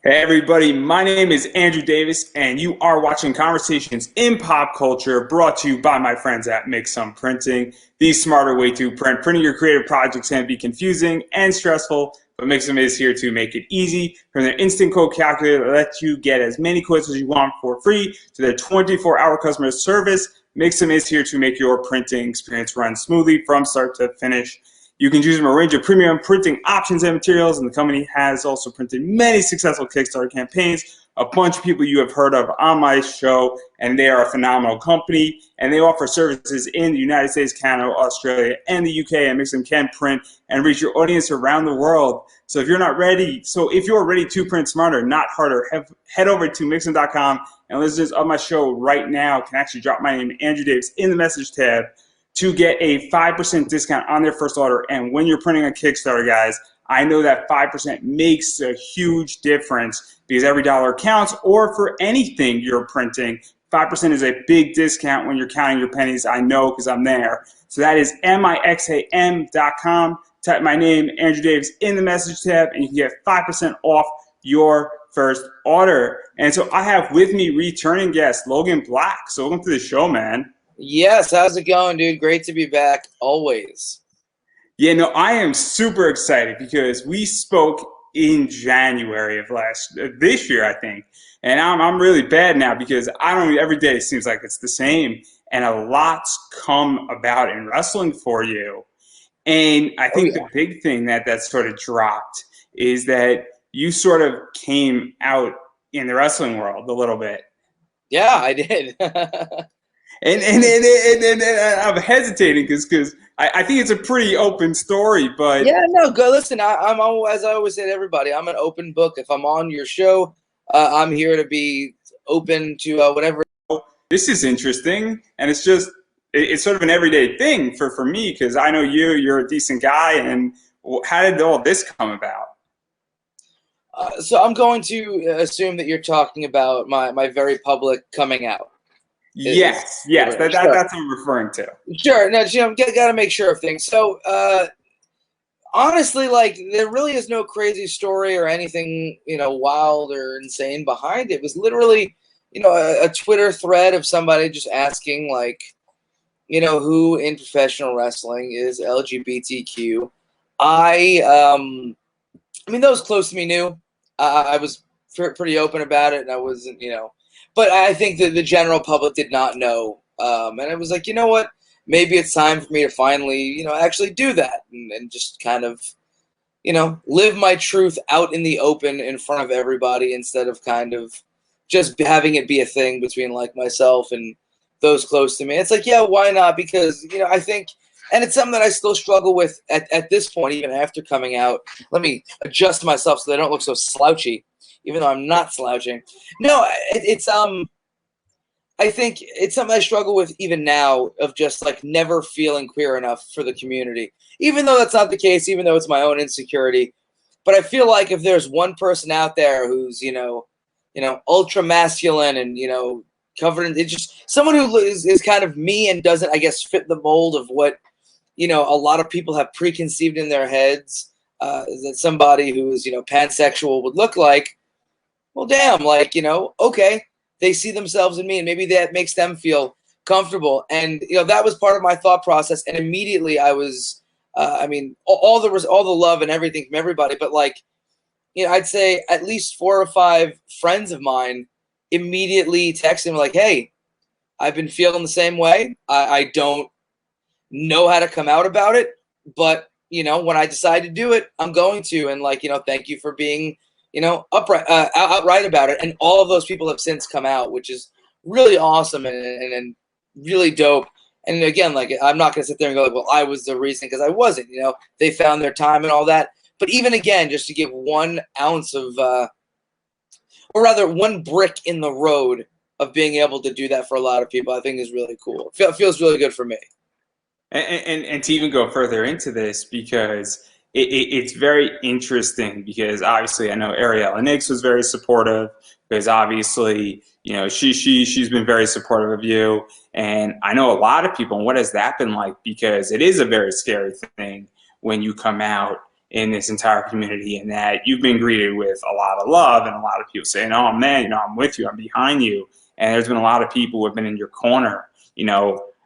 Hey everybody, my name is Andrew Davis and you are watching Conversations in Pop Culture brought to you by my friends at Make Some Printing, the smarter way to print. Printing your creative projects can be confusing and stressful, but Make Some is here to make it easy. From their instant quote calculator that lets you get as many quotes as you want for free to their 24-hour customer service, Make Some is here to make your printing experience run smoothly from start to finish. You can choose from a range of premium printing options and materials, and the company has also printed many successful Kickstarter campaigns. A bunch of people you have heard of on my show, and they are a phenomenal company, and they offer services in the United States, Canada, Australia, and the UK, and Make Some can print and reach your audience around the world. So if you're ready to print smarter, not harder, head over to mixsome.com, and listeners of my show right now can actually drop my name, Andrew Davis, in the message tab to get a 5% discount on their first order. And when you're printing a Kickstarter, guys, I know that 5% makes a huge difference because every dollar counts, or for anything you're printing, 5% is a big discount when you're counting your pennies. I know because I'm there. So that is mixam.com. Type my name, Andrew Davis, in the message tab, and you can get 5% off your first order. And so I have with me returning guest, Logan Black. So welcome to the show, man. Yes, how's it going, dude? Great to be back, always. Yeah, no, I am super excited because we spoke in January of this year, I think, and I'm really bad now because every day seems like it's the same, and a lot's come about in wrestling for you, and I think the big thing that sort of dropped is that you sort of came out in the wrestling world a little bit. Yeah, I did. And I'm hesitating because I think it's a pretty open story, but yeah, no, go listen. I'm as I always say to everybody, I'm an open book. If I'm on your show, I'm here to be open to whatever. This is interesting, and it's sort of an everyday thing for me because I know you're a decent guy, and how did all this come about? So I'm going to assume that you're talking about my very public coming out. Yes, that's what I'm referring to. Sure, no, got to make sure of things. So, honestly, like, there really is no crazy story or anything, wild or insane behind it. It was literally, a Twitter thread of somebody just asking, like, who in professional wrestling is LGBTQ. I mean, those close to me knew. I was pretty open about it, and I wasn't, but I think that the general public did not know. And it was like, you know what? Maybe it's time for me to finally, actually do that and just kind of, live my truth out in the open in front of everybody instead of kind of just having it be a thing between like myself and those close to me. It's like, yeah, why not? Because, I think, and it's something that I still struggle with at this point, even after coming out. Let me adjust myself so that I don't look so slouchy, even though I'm not slouching. No, I think it's something I struggle with even now, of just like never feeling queer enough for the community, even though that's not the case, even though it's my own insecurity. But I feel like if there's one person out there who's, ultra masculine and, covered in, it's just someone who is kind of me and doesn't, I guess, fit the mold of what, a lot of people have preconceived in their heads, that somebody who is, pansexual would look like. Well, damn, like, okay, they see themselves in me, and maybe that makes them feel comfortable. And, that was part of my thought process. And immediately I was, I mean, all the love and everything from everybody, but like, I'd say at least 4 or 5 friends of mine immediately texted me like, hey, I've been feeling the same way. I don't know how to come out about it, but, when I decide to do it, I'm going to. And like, thank you for being, outright about it. And all of those people have since come out, which is really awesome and really dope. And again, like, I'm not going to sit there and go like, well, I was the reason, because I wasn't. They found their time and all that. But even again, just to give 1 ounce of, or rather 1 brick in the road of being able to do that for a lot of people, I think is really cool. It feels really good for me. And to even go further into this, because it's very interesting, because obviously I know Ariella Nix was very supportive, because obviously, she's been very supportive of you. And I know a lot of people, and what has that been like? Because it is a very scary thing when you come out in this entire community, and that you've been greeted with a lot of love and a lot of people saying, "Oh man, I'm with you, I'm behind you." And there's been a lot of people who have been in your corner.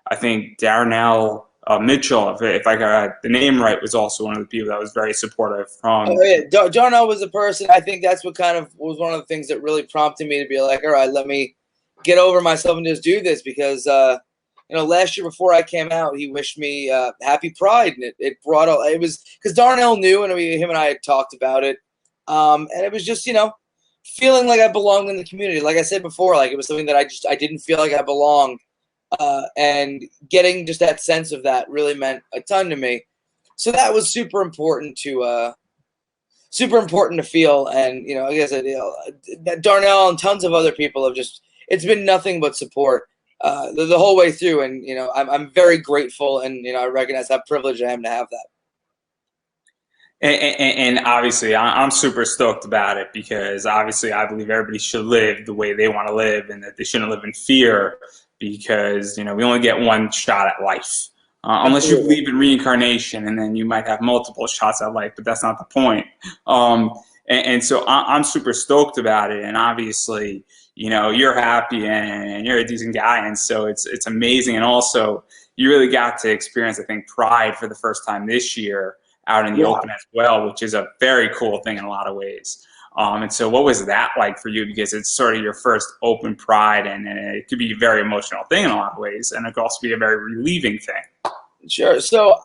I think Darnell Mitchell, if I got the name right, was also one of the people that was very supportive from. Oh yeah, Darnell was a person. I think that's what kind of was one of the things that really prompted me to be like, all right, let me get over myself and just do this, because last year before I came out, he wished me happy Pride, and it brought all. It was because Darnell knew, and him and I had talked about it, and it was just feeling like I belonged in the community. Like I said before, like it was something that I didn't feel like I belonged, and getting just that sense of that really meant a ton to me. So that was super important to feel. And like I said, Darnell and tons of other people have just, it's been nothing but support the whole way through. And I'm very grateful, and I recognize how privileged I am to have that. And obviously, I'm super stoked about it, because obviously I believe everybody should live the way they want to live, and that they shouldn't live in fear, because we only get one shot at life. Unless you believe in reincarnation, and then you might have multiple shots at life, but that's not the point. And so I'm super stoked about it, and obviously, you're happy and you're a decent guy, and so it's amazing. And also, you really got to experience, I think, Pride for the first time this year out in the open as well, which is a very cool thing in a lot of ways. And so what was that like for you? Because it's sort of your first open Pride, and it could be a very emotional thing in a lot of ways, and it could also be a very relieving thing. Sure. So,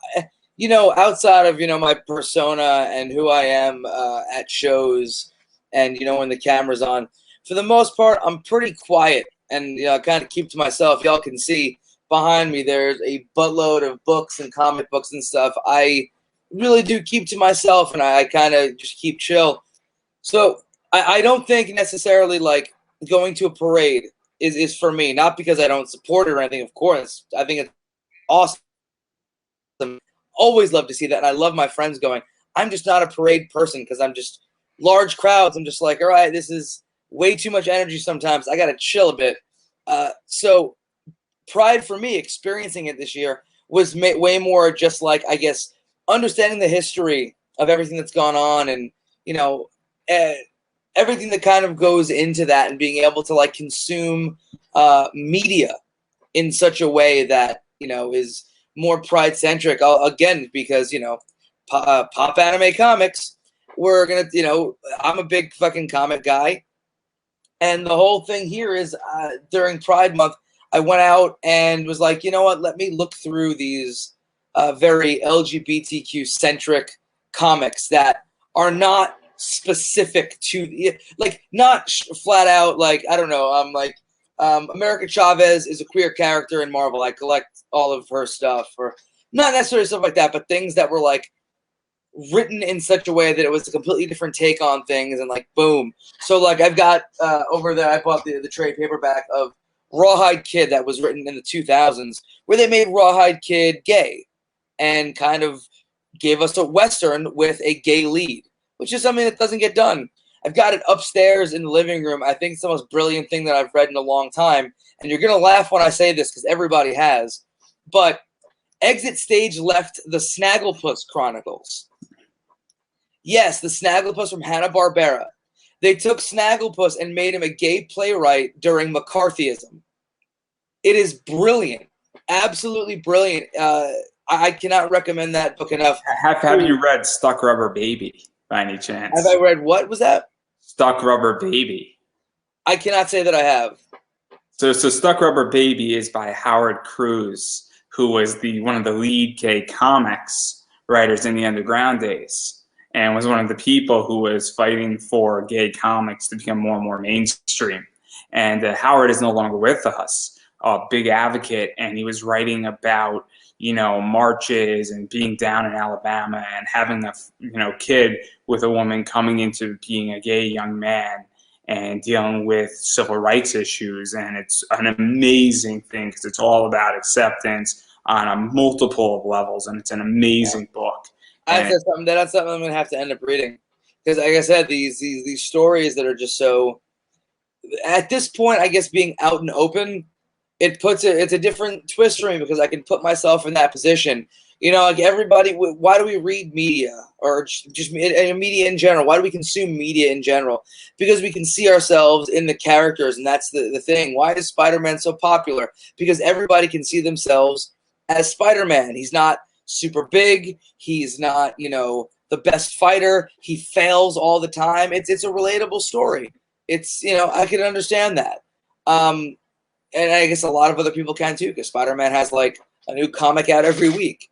outside of, my persona and who I am at shows, and, when the camera's on, for the most part, I'm pretty quiet, and, I kind of keep to myself. Y'all can see behind me, there's a buttload of books and comic books and stuff. I really do keep to myself, and I kind of just keep chill. So I don't think necessarily like going to a parade is for me, not because I don't support it or anything. Of course, I think it's awesome. Always love to see that, and I love my friends going. I'm just not a parade person, because I'm just large crowds. I'm just like, all right, this is way too much energy sometimes. I got to chill a bit. So Pride for me, experiencing it this year, was way more just like, I guess, understanding the history of everything that's gone on, and everything that kind of goes into that, and being able to like consume media in such a way that is more Pride centric. Again, because pop anime comics, we're gonna I'm a big fucking comic guy, and the whole thing here is during Pride Month, I went out and was like, you know what, let me look through these very LGBTQ centric comics that are not specific to, like, not flat out, like, I don't know, like America Chavez is a queer character in Marvel. I collect all of her stuff, or not necessarily stuff like that, but things that were like written in such a way that it was a completely different take on things, and like boom. So like I've got over there, I bought the trade paperback of Rawhide Kid that was written in the 2000s, where they made Rawhide Kid gay and kind of gave us a Western with a gay lead, which is something that doesn't get done. I've got it upstairs in the living room. I think it's the most brilliant thing that I've read in a long time. And you're going to laugh when I say this, because everybody has. But Exit Stage left the Snagglepuss Chronicles. Yes, the Snagglepuss from Hanna-Barbera. They took Snagglepuss and made him a gay playwright during McCarthyism. It is brilliant. Absolutely brilliant. I cannot recommend that book enough. Have you read Stuck Rubber Baby by any chance? Have I read, what was that? Stuck Rubber Baby. I cannot say that I have. So Stuck Rubber Baby is by Howard Cruz, who was one of the lead gay comics writers in the underground days, and was one of the people who was fighting for gay comics to become more and more mainstream. And Howard is no longer with us, a big advocate, and he was writing about marches and being down in Alabama and having a kid with a woman coming into being a gay young man and dealing with civil rights issues. And it's an amazing thing, because it's all about acceptance on a multiple of levels, and it's an amazing book. That's something I'm going to have to end up reading, because like I said, these stories that are just so, at this point, I guess, being out and open it's a different twist for me because I can put myself in that position. You know, like everybody, why do we read media or just media in general? Why do we consume media in general? Because we can see ourselves in the characters, and that's the thing. Why is Spider-Man so popular? Because everybody can see themselves as Spider-Man. He's not super big. He's not, you know, the best fighter. He fails all the time. It's a relatable story. It's, you know, I can understand that. And I guess a lot of other people can too, because Spider-Man has like a new comic out every week.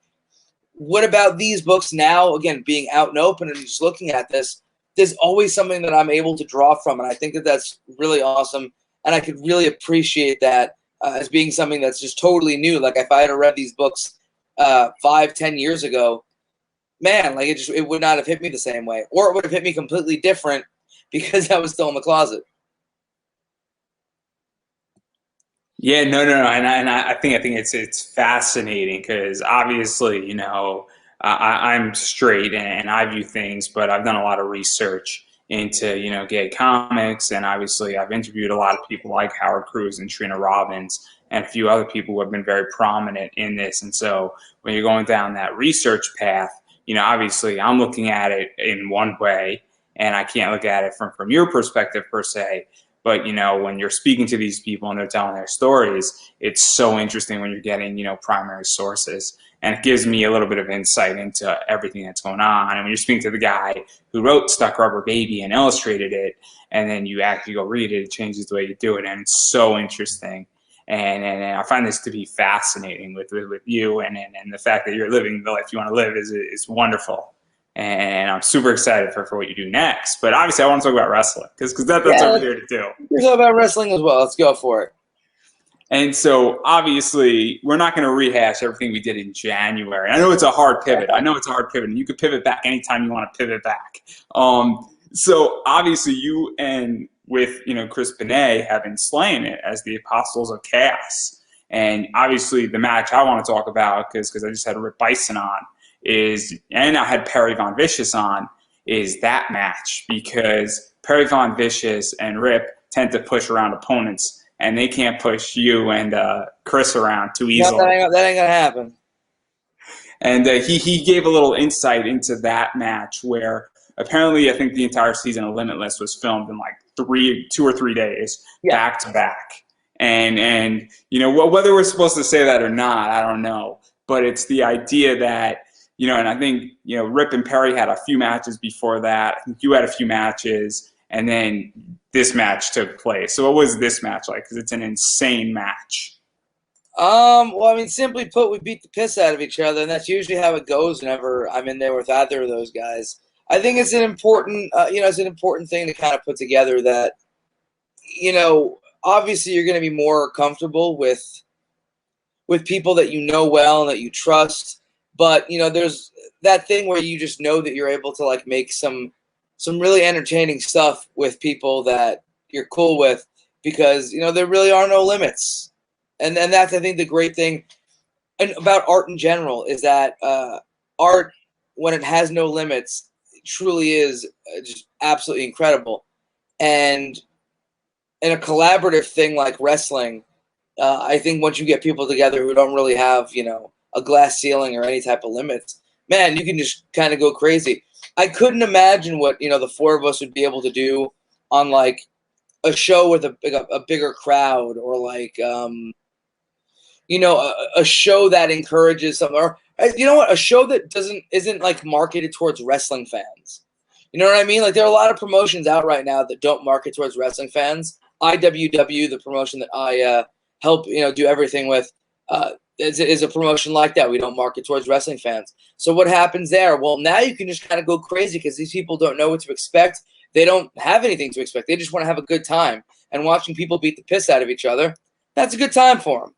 What about these books now, again, being out and open and just looking at this, there's always something that I'm able to draw from. And I think that that's really awesome. And I could really appreciate that as being something that's just totally new. Like if I had read these books 5-10 years ago, man, like it would not have hit me the same way. Or it would have hit me completely different because I was still in the closet. Yeah, no, and I think it's fascinating because obviously, you know, I'm straight and I view things, but I've done a lot of research into, you know, gay comics, and obviously I've interviewed a lot of people like Howard Cruz and Trina Robbins and a few other people who have been very prominent in this. And so when you're going down that research path, you know, obviously I'm looking at it in one way, and I can't look at it from your perspective per se. But, you know, when you're speaking to these people and they're telling their stories, it's so interesting when you're getting, you know, primary sources. And it gives me a little bit of insight into everything that's going on. And when you're speaking to the guy who wrote Stuck Rubber Baby and illustrated it, and then you actually go read it, it changes the way you do it. And it's so interesting. And I find this to be fascinating with you. And the fact that you're living the life you want to live is wonderful. And I'm super excited for what you do next. But obviously, I want to talk about wrestling because that's over there to do. We're talking about wrestling as well. Let's go for it. And so, obviously, we're not going to rehash everything we did in January. I know it's a hard pivot. And you could pivot back anytime you want to pivot back. So, obviously, you and with, you know, Chris Panay have been slaying it as the Apostles of Chaos. And obviously, the match I want to talk about, because I just had Rip Bison on, and I had Perry Von Vicious on, is that match, because Perry Von Vicious and Rip tend to push around opponents, and they can't push you and Chris around too easily. No, that ain't gonna happen. And he gave a little insight into that match where apparently I think the entire season of Limitless was filmed in like 2 or 3 days, back to back. And you know, whether we're supposed to say that or not, I don't know. But it's the idea that, you know, and I think, you know, Rip and Perry had a few matches before that. I think you had a few matches, and then this match took place. So what was this match like? Because it's an insane match. Well, I mean, simply put, we beat the piss out of each other, and that's usually how it goes whenever I'm in there with either of those guys. I think it's an important, you know, it's an important thing to kind of put together that, you know, obviously you're going to be more comfortable with people that you know well and that you trust. But, you know, there's that thing where you just know that you're able to, like, make some really entertaining stuff with people that you're cool with because, you know, there really are no limits. And that's, I think, the great thing and about art in general is that art, when it has no limits, it truly is just absolutely incredible. And in a collaborative thing like wrestling, I think once you get people together who don't really have, you know, a glass ceiling or any type of limits, man, you can just kind of go crazy. I couldn't imagine what, you know, the four of us would be able to do on like a show with a bigger crowd, or like, you know, a show that encourages some, or you know what, a show that isn't like marketed towards wrestling fans. You know what I mean? Like there are a lot of promotions out right now that don't market towards wrestling fans. IWW, the promotion that I help, you know, do everything with, is a promotion like that. We don't market towards wrestling fans. So what happens there? Well, now you can just kind of go crazy because these people don't know what to expect. They don't have anything to expect. They just want to have a good time. And watching people beat the piss out of each other, that's a good time for them.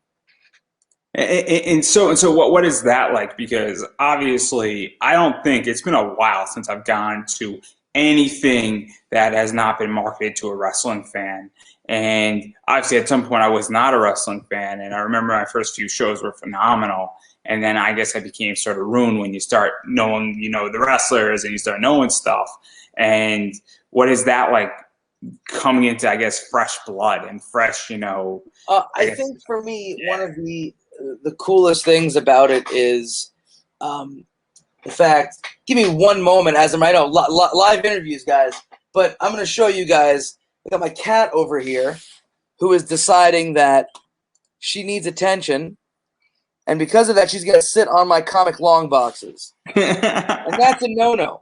And so what is that like? Because obviously, I don't think it's been a while since I've gone to anything that has not been marketed to a wrestling fan. And obviously, at some point, I was not a wrestling fan, and I remember my first few shows were phenomenal. And then I guess I became sort of ruined when you start knowing, you know, the wrestlers and you start knowing stuff. And what is that like coming into, I guess, fresh blood and fresh, I think for me, one of the coolest things about it is, in fact, give me one moment as I'm, I know, live interviews, guys, but I'm going to show you guys. I got my cat over here who is deciding that she needs attention, and because of that, she's going to sit on my comic long boxes. And that's a no-no.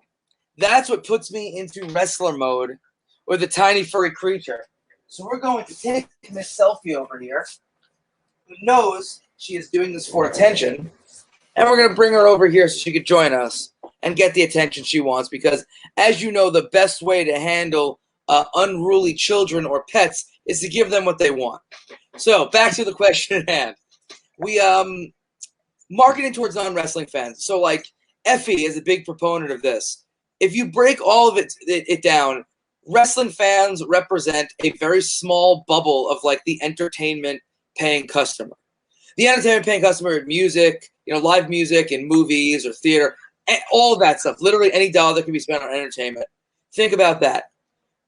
That's what puts me into wrestler mode with a tiny furry creature. So we're going to take Miss Selfie over here, who knows she is doing this for attention, and we're going to bring her over here so she could join us and get the attention she wants, because, as you know, the best way to handle unruly children or pets is to give them what they want. So back to the question at hand. We marketing towards non-wrestling fans. So, like, Effie is a big proponent of this. If you break all of it down, wrestling fans represent a very small bubble of, like, the entertainment-paying customer. The entertainment-paying customer, music, live music and movies or theater, all of that stuff. Literally any dollar that can be spent on entertainment. Think about that.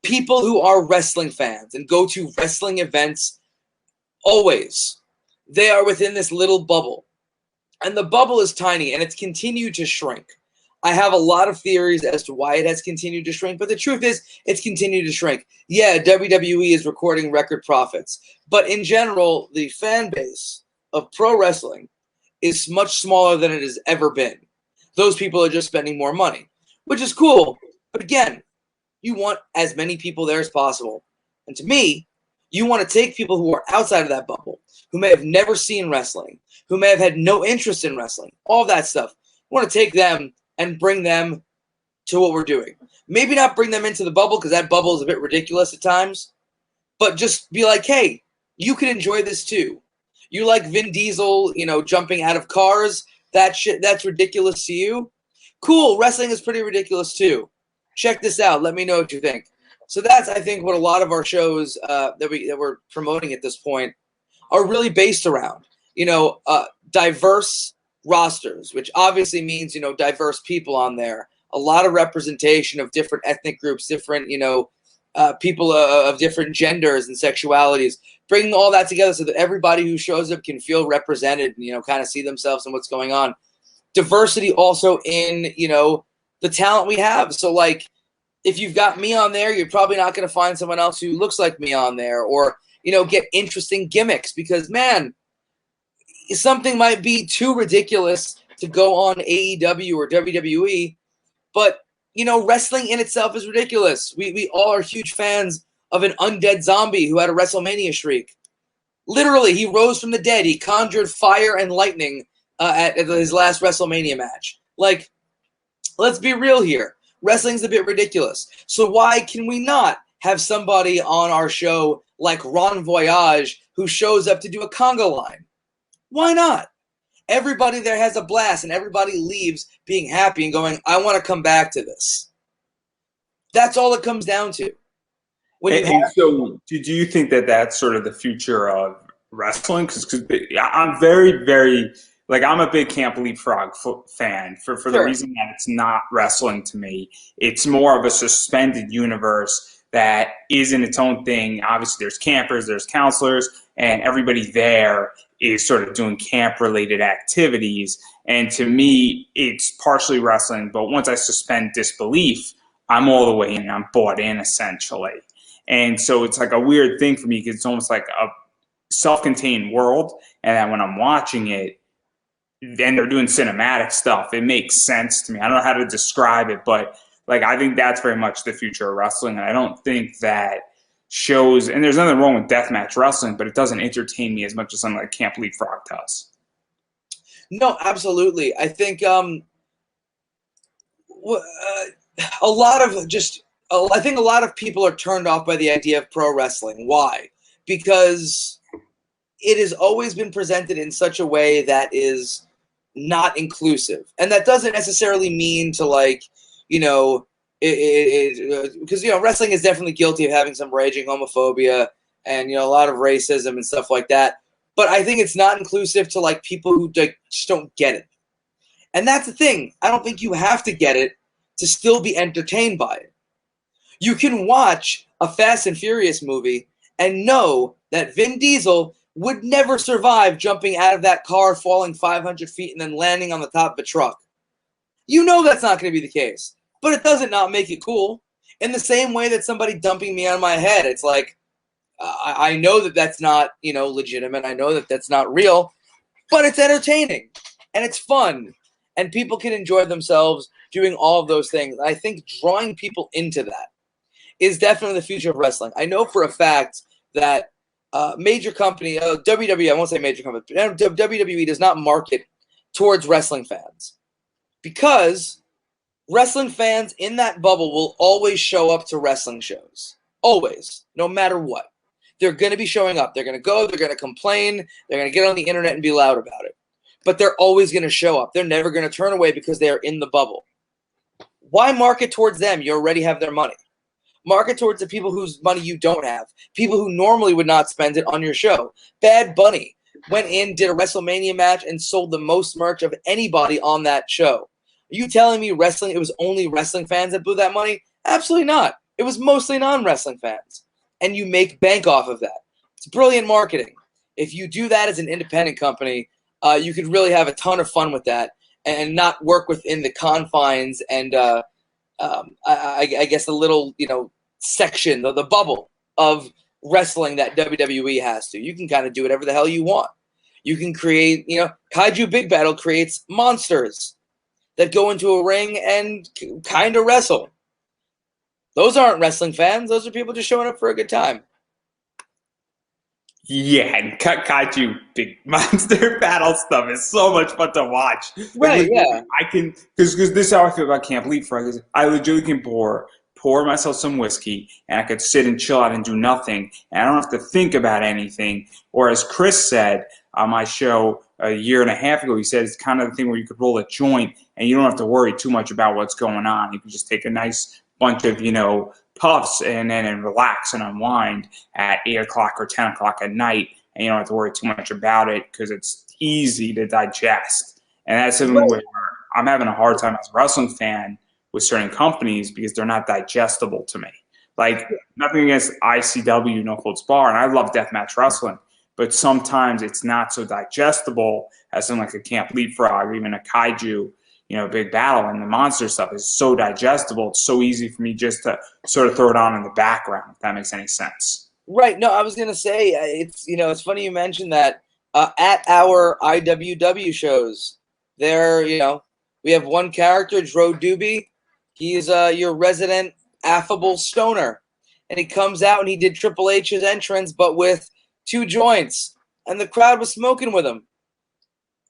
People who are wrestling fans and go to wrestling events always, they are within this little bubble. And the bubble is tiny, and it's continued to shrink. I have a lot of theories as to why it has continued to shrink, but the truth is it's continued to shrink. Yeah, WWE is recording record profits, but in general, the fan base of pro wrestling is much smaller than it has ever been. Those people are just spending more money, which is cool. But again, you want as many people there as possible. And to me, you want to take people who are outside of that bubble, who may have never seen wrestling, who may have had no interest in wrestling, all of that stuff. You want to take them and bring them to what we're doing. Maybe not bring them into the bubble, because that bubble is a bit ridiculous at times, but just be like, hey, you can enjoy this too. You like Vin Diesel, jumping out of cars, that shit, that's ridiculous to you. Cool, wrestling is pretty ridiculous too. Check this out. Let me know what you think. So that's, I think, what a lot of our shows that we're promoting at this point are really based around. Diverse rosters, which obviously means, diverse people on there. A lot of representation of different ethnic groups, different, people of different genders and sexualities. Bringing all that together so that everybody who shows up can feel represented and, kind of see themselves in what's going on. Diversity also in, the talent we have. So, like, if you've got me on there, you're probably not going to find someone else who looks like me on there, or, get interesting gimmicks, because, man, something might be too ridiculous to go on AEW or WWE, but, wrestling in itself is ridiculous. We all are huge fans of an undead zombie who had a WrestleMania streak. Literally, he rose from the dead. He conjured fire and lightning at his last WrestleMania match. Like, let's be real here. Wrestling's a bit ridiculous. So why can we not have somebody on our show like Ron Voyage who shows up to do a conga line? Why not? Everybody there has a blast, and everybody leaves being happy and going, I want to come back to this. That's all it comes down to. So do you think that that's sort of the future of wrestling? Because I'm very, very, like, I'm a big Camp Leapfrog fan for the reason that it's not wrestling to me. It's more of a suspended universe that is in its own thing. Obviously, there's campers, there's counselors, and everybody there is sort of doing camp-related activities. And to me, it's partially wrestling, but once I suspend disbelief, I'm all the way in. I'm bought in, essentially. And so it's like a weird thing for me, because it's almost like a self-contained world. And then when I'm watching it, then they're doing cinematic stuff. It makes sense to me. I don't know how to describe it, but like, I think that's very much the future of wrestling. And I don't think that shows, and there's nothing wrong with deathmatch wrestling, but it doesn't entertain me as much as something like Camp Leapfrog does. No, absolutely. I think a lot of people are turned off by the idea of pro wrestling. Why? Because it has always been presented in such a way that is not inclusive. And that doesn't necessarily mean to, like, because, wrestling is definitely guilty of having some raging homophobia and, a lot of racism and stuff like that. But I think it's not inclusive to, like, people who just don't get it. And that's the thing. I don't think you have to get it to still be entertained by it. You can watch a Fast and Furious movie and know that Vin Diesel would never survive jumping out of that car, falling 500 feet, and then landing on the top of a truck. You know that's not going to be the case, but it doesn't not make it cool. In the same way that somebody dumping me on my head, it's like, I know that that's not, legitimate. I know that that's not real, but it's entertaining and it's fun and people can enjoy themselves doing all of those things. I think drawing people into that is definitely the future of wrestling. I know for a fact that major company, WWE, I won't say major company, WWE does not market towards wrestling fans because wrestling fans in that bubble will always show up to wrestling shows. Always, no matter what. They're going to be showing up. They're going to go. They're going to complain. They're going to get on the internet and be loud about it. But they're always going to show up. They're never going to turn away because they are in the bubble. Why market towards them? You already have their money. Market towards the people whose money you don't have. People who normally would not spend it on your show. Bad Bunny went in, did a WrestleMania match, and sold the most merch of anybody on that show. Are you telling me wrestling, it was only wrestling fans that blew that money? Absolutely not. It was mostly non-wrestling fans. And you make bank off of that. It's brilliant marketing. If you do that as an independent company, you could really have a ton of fun with that and not work within the confines and I guess the little, section, the bubble of wrestling that WWE has to. You can kind of do whatever the hell you want. You can create, Kaiju Big Battle creates monsters that go into a ring and kind of wrestle. Those aren't wrestling fans. Those are people just showing up for a good time. Yeah, and Kaiju Big Monster Battle stuff is so much fun to watch. Right, yeah. I can, because this is how I feel about Camp Leapfrog. I legitimately can pour myself some whiskey, and I could sit and chill out and do nothing, and I don't have to think about anything. Or as Chris said on my show a year and a half ago, he said it's kind of the thing where you could roll a joint, and you don't have to worry too much about what's going on. You can just take a nice bunch of, puffs and relax and unwind at 8 o'clock or 10 o'clock at night, and you don't have to worry too much about it because it's easy to digest. And that's something where I'm having a hard time as a wrestling fan with certain companies because they're not digestible to me. Like, nothing against ICW, No Holds Bar, and I love deathmatch wrestling, but sometimes it's not so digestible as in like a Camp Leapfrog or even a Kaiju, Big Battle, and the monster stuff is so digestible. It's so easy for me just to sort of throw it on in the background, if that makes any sense. Right. No, I was going to say, it's funny you mentioned that at our IWW shows, there, we have one character, Dro Doobie. He's your resident affable stoner. And he comes out and he did Triple H's entrance, but with 2 joints. And the crowd was smoking with him.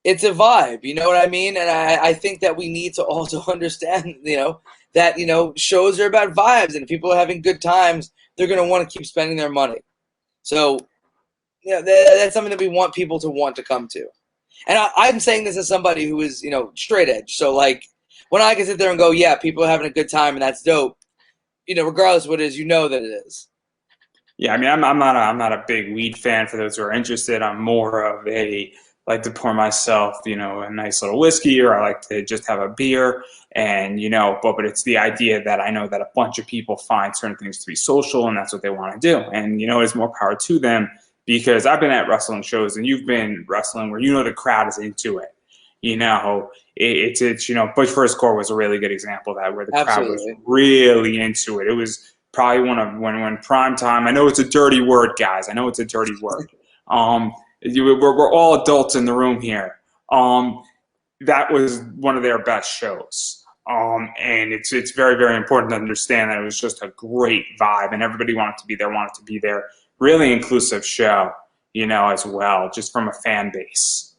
It's a vibe, you know what I mean? And I think that we need to also understand, that, shows are about vibes. And if people are having good times, they're going to want to keep spending their money. So, that's something that we want people to want to come to. And I'm saying this as somebody who is, straight edge. So, like, when I can sit there and go, yeah, people are having a good time and that's dope, regardless of what it is, that it is. Yeah, I mean, I'm not a big weed fan. For those who are interested, I'm more of like to pour myself, a nice little whiskey, or I like to just have a beer, and but it's the idea that I know that a bunch of people find certain things to be social, and that's what they want to do, and it's more power to them, because I've been at wrestling shows, and you've been wrestling where the crowd is into it. It's Butch vs. Core was a really good example of that, where the crowd was really into it. It was probably one of when prime time. I know it's a dirty word, guys. I know it's a dirty word. We're all adults in the room here. That was one of their best shows. And it's very, very important to understand that it was just a great vibe, and everybody wanted to be there. Really inclusive show, as well, just from a fan base.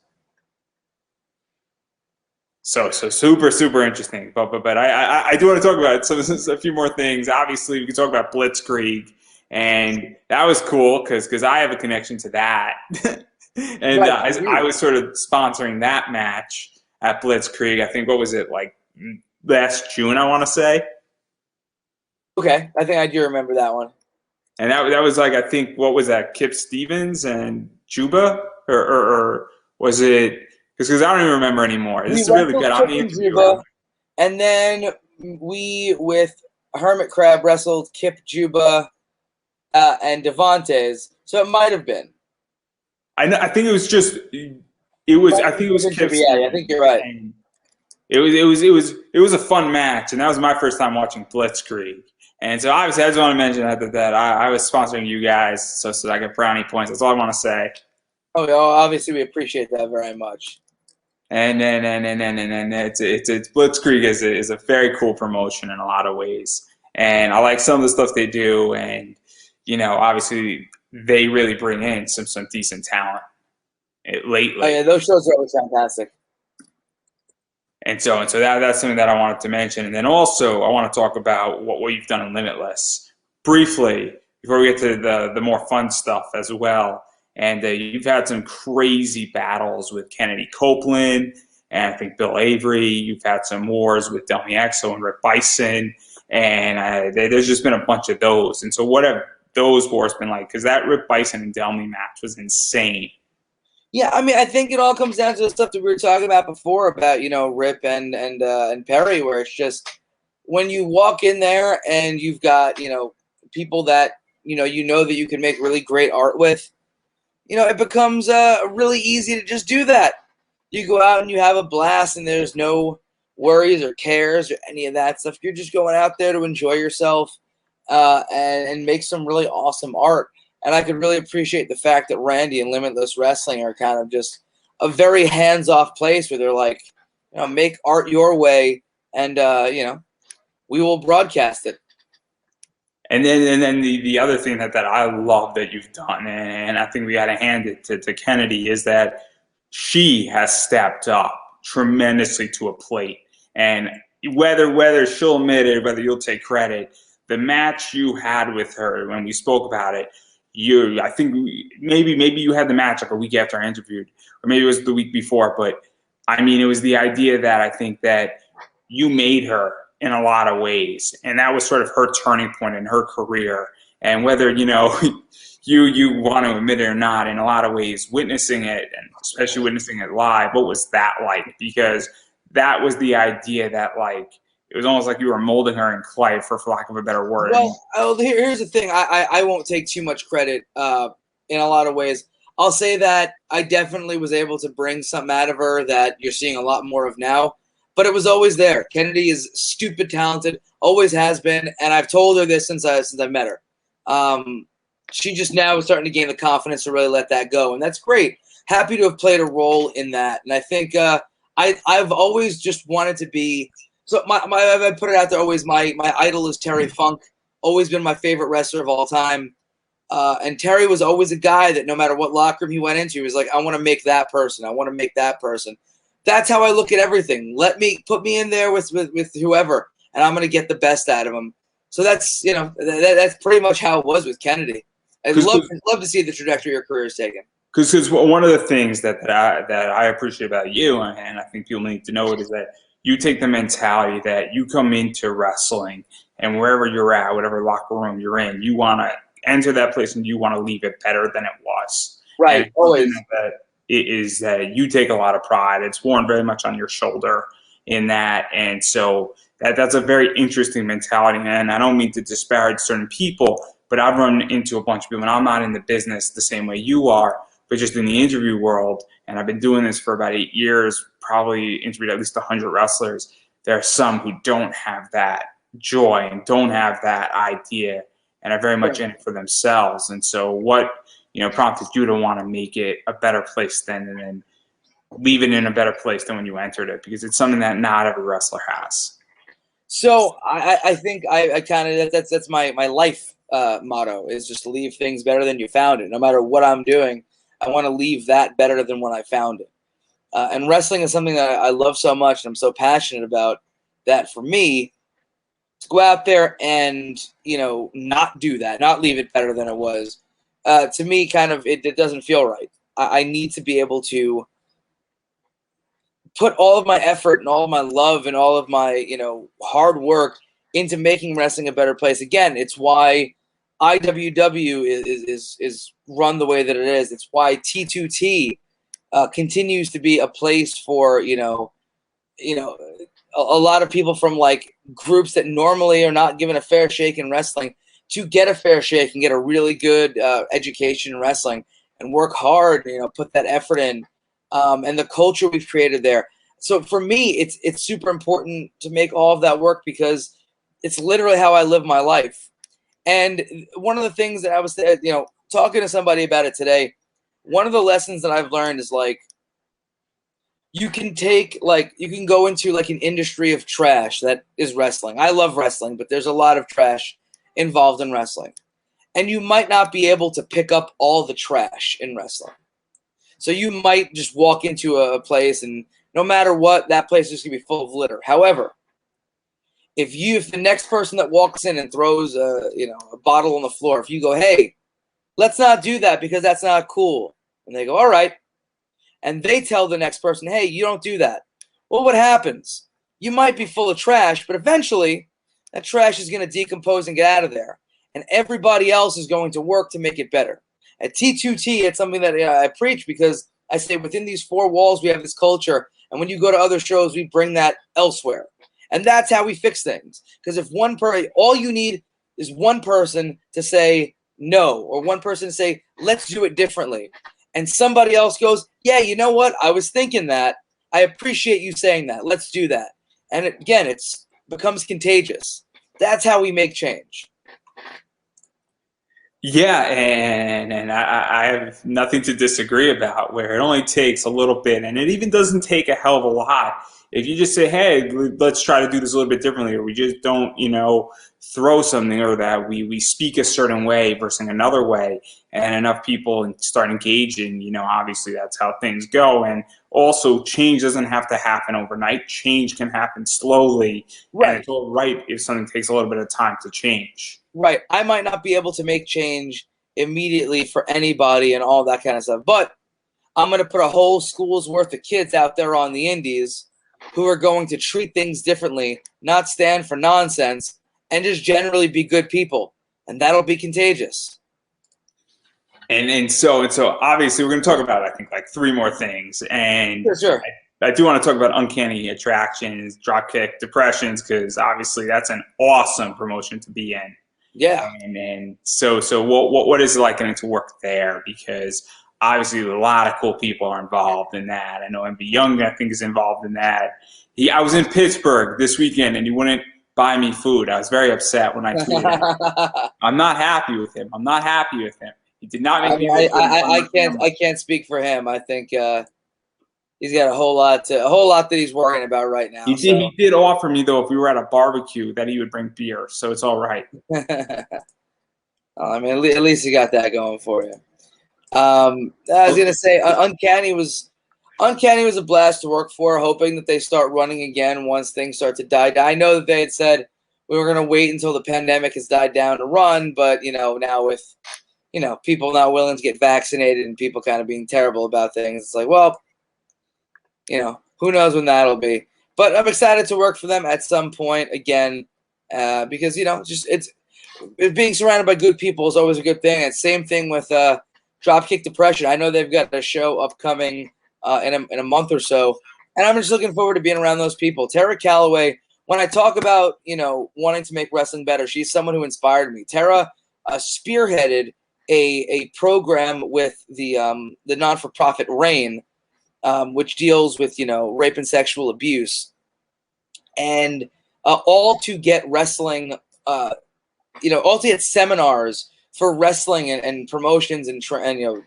So super, super interesting. But I do want to talk about it. So this is a few more things. Obviously, we can talk about Blitzkrieg, and that was cool because I have a connection to that. And I was sort of sponsoring that match at Blitzkrieg. I think, what was it, like last June, I want to say? Okay, I think I do remember that one. And that was like, I think, what was that, Kip Stevens and Juba? Or was it, because I don't even remember anymore. This is really good. I'm the Juba, and then we, with Hermit Crab, wrestled Kip, Juba, and Devontae's. So it might have been. I think it was just it was. I think it was Kip Yeah, I think you're right. It was a fun match, and that was my first time watching Blitzkrieg. And so obviously, I just want to mention that I was sponsoring you guys, so I get brownie points. That's all I want to say. Oh, obviously, we appreciate that very much. And it's Blitzkrieg is a very cool promotion in a lot of ways, and I like some of the stuff they do, and obviously they really bring in some decent talent lately. Oh yeah, those shows are always fantastic. And so that's something that I wanted to mention. And then also I want to talk about what you've done in Limitless briefly before we get to the more fun stuff as well. And you've had some crazy battles with Kennedy Copeland and I think Bill Avery. You've had some wars with Delmy Exo and Rick Bison. And there's just been a bunch of those. And so what have those wars been like? Because that Rick Bison and Delmy match was insane. Yeah, I mean, I think it all comes down to the stuff that we were talking about before about, Rip and Perry, where it's just when you walk in there and you've got, people that, that you can make really great art with, it becomes really easy to just do that. You go out and you have a blast and there's no worries or cares or any of that stuff. You're just going out there to enjoy yourself and make some really awesome art. And I could really appreciate the fact that Randy and Limitless Wrestling are kind of just a very hands-off place where they're like, make art your way, and we will broadcast it. And then the other thing that I love that you've done, and I think we got to hand it to Kennedy, is that she has stepped up tremendously to a plate. And whether she'll admit it, whether you'll take credit, the match you had with her when we spoke about it, I think maybe you had the match like a week after I interviewed, or maybe it was the week before. But I mean, it was the idea that I think that you made her in a lot of ways, and that was sort of her turning point in her career. And whether you want to admit it or not, in a lot of ways, witnessing it, and especially witnessing it live, what was that like? Because that was the idea that it was almost like you were molding her in clay, for lack of a better word. Well, here's the thing. I won't take too much credit in a lot of ways. I'll say that I definitely was able to bring something out of her that you're seeing a lot more of now. But it was always there. Kennedy is stupid talented, always has been, and I've told her this since I met her. She just now is starting to gain the confidence to really let that go, and that's great. Happy to have played a role in that, and I think I've always just wanted to be. So I put it out there always. My idol is Terry Funk. Always been my favorite wrestler of all time. And Terry was always a guy that no matter what locker room he went into, he was like, I want to make that person. I want to make that person. That's how I look at everything. Put me in there with whoever, and I'm going to get the best out of them. So that's that's pretty much how it was with Kennedy. I'd love to see the trajectory your career is taken. Because one of the things that I appreciate about you, and I think people need to know it, is that you take the mentality that you come into wrestling, and wherever you're at, whatever locker room you're in, you want to enter that place and you want to leave it better than it was. Right, always. It is that you take a lot of pride. It's worn very much on your shoulder in that, and so that's a very interesting mentality. And I don't mean to disparage certain people, but I've run into a bunch of people, and I'm not in the business the same way you are, but just in the interview world, and I've been doing this for about 8 years, probably interviewed at least 100 wrestlers. There are some who don't have that joy and don't have that idea and are very much in it for themselves. And so what prompted you to want to make it a better place and leave it in a better place than when you entered it? Because it's something that not every wrestler has. So I think I kind of that's my life motto, is just leave things better than you found it. No matter what I'm doing, I want to leave that better than when I found it. And wrestling is something that I love so much, and I'm so passionate about that. For me, to go out there and not do that, not leave it better than it was, to me, kind of it doesn't feel right. I need to be able to put all of my effort and all of my love and all of my hard work into making wrestling a better place. Again, it's why IWW is run the way that it is. It's why T2T continues to be a place for a lot of people from groups that normally are not given a fair shake in wrestling to get a fair shake and get a really good education in wrestling and work hard, put that effort in, and the culture we've created there. So for me, it's super important to make all of that work because it's literally how I live my life. And one of the things that I was, talking to somebody about it today, one of the lessons that I've learned is like, you can go into like an industry of trash that is wrestling. I love wrestling, but there's a lot of trash involved in wrestling. And you might not be able to pick up all the trash in wrestling. So you might just walk into a place and no matter what, that place is going to be full of litter. However, if the next person that walks in and throws a bottle on the floor, if you go, hey, let's not do that because that's not cool. And they go, all right. And they tell the next person, hey, you don't do that. Well, what happens? You might be full of trash, but eventually that trash is going to decompose and get out of there. And everybody else is going to work to make it better. At T2T, it's something that I preach because I say within these four walls, we have this culture. And when you go to other shows, we bring that elsewhere. And that's how we fix things. Because if all you need is one person to say no, or one person to say, let's do it differently. And somebody else goes, yeah, you know what? I was thinking that. I appreciate you saying that. Let's do that. And again, it becomes contagious. That's how we make change. Yeah, and I have nothing to disagree about where it only takes a little bit, and it even doesn't take a hell of a lot. If you just say, hey, let's try to do this a little bit differently, or we just don't, throw something, or that we speak a certain way versus another way, and enough people start engaging, obviously that's how things go. And also, change doesn't have to happen overnight. Change can happen slowly, right. And it's all right if something takes a little bit of time to change. Right. I might not be able to make change immediately for anybody and all that kind of stuff, but I'm going to put a whole school's worth of kids out there on the indies who are going to treat things differently, not stand for nonsense, and just generally be good people. And that'll be contagious. And so obviously we're going to talk about, I think, like three more things. And sure. I do want to talk about Uncanny Attractions, Dropkick Depressions, because obviously that's an awesome promotion to be in. Yeah. And so what is it like getting to work there? Because obviously a lot of cool people are involved in that. I know MB Young, I think, is involved in that. I was in Pittsburgh this weekend and he wouldn't buy me food. I was very upset when I tweeted I'm not happy with him. I'm not happy with him. He did not make me. I can't speak for him. I think he's got a whole lot that he's worrying about right now. He did offer me, though, if we were at a barbecue, that he would bring beer, so it's all right. I mean, at least you got that going for you. I was gonna say, Uncanny was a blast to work for. Hoping that they start running again once things start to die down. I know that they had said we were gonna wait until the pandemic has died down to run, but now with people not willing to get vaccinated and people kind of being terrible about things, it's like, well, who knows when that'll be. But I'm excited to work for them at some point again, because it's being surrounded by good people is always a good thing. And same thing with Dropkick Depression. I know they've got a show upcoming in a month or so, and I'm just looking forward to being around those people. Tara Calloway. When I talk about wanting to make wrestling better, she's someone who inspired me. Tara spearheaded a program with the non-for-profit RAIN, which deals with rape and sexual abuse, and all to get wrestling, all to get seminars for wrestling and promotions and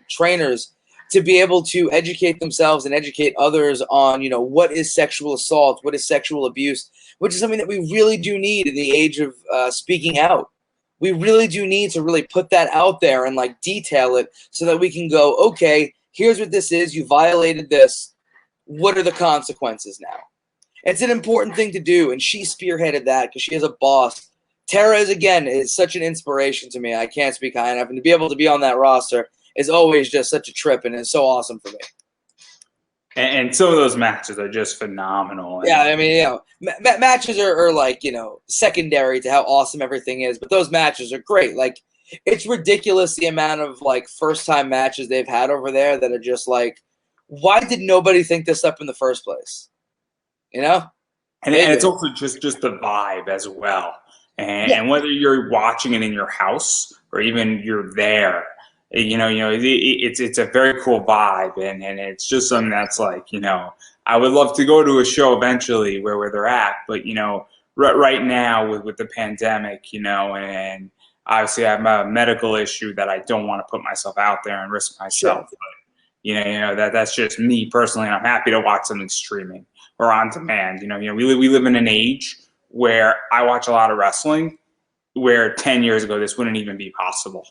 trainers to be able to educate themselves and educate others on what is sexual assault, what is sexual abuse, which is something that we really do need in the age of speaking out. We really do need to really put that out there and detail it so that we can go, okay, here's what this is. You violated this. What are the consequences now? It's an important thing to do, and she spearheaded that because she is a boss. Tara is such an inspiration to me. I can't speak high enough, and to be able to be on that roster is always just such a trip, and it's so awesome for me. And some of those matches are just phenomenal. Yeah, I mean, matches are secondary to how awesome everything is, but those matches are great. It's ridiculous the amount of first-time matches they've had over there that are just why did nobody think this up in the first place? And it's also just the vibe as well. Yeah, And whether you're watching it in your house or even you're there, it's a very cool vibe, and it's just something that's like, I would love to go to a show eventually where they're at, but right now with the pandemic, and obviously I have a medical issue that I don't want to put myself out there and risk sure. myself. That's just me personally, and I'm happy to watch something streaming or on demand. We live in an age where I watch a lot of wrestling, where 10 years ago this wouldn't even be possible,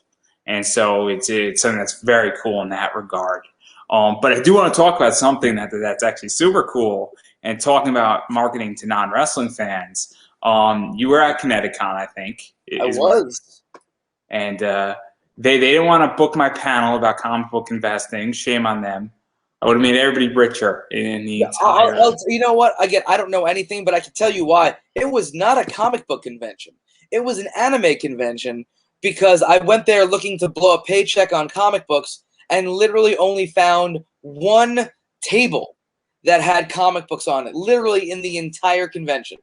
and so it's something that's very cool in that regard. But I do want to talk about something that's actually super cool, and talking about marketing to non-wrestling fans. You were at Kineticon, I think. I was. And they didn't want to book my panel about comic book investing. Shame on them. I would have made everybody richer in the Yeah, entire. you know what? Again, I don't know anything, but I can tell you why. It was not a comic book convention. It was an anime convention because I went there looking to blow a paycheck on comic books and literally only found one table that had comic books on it, literally in the entire convention.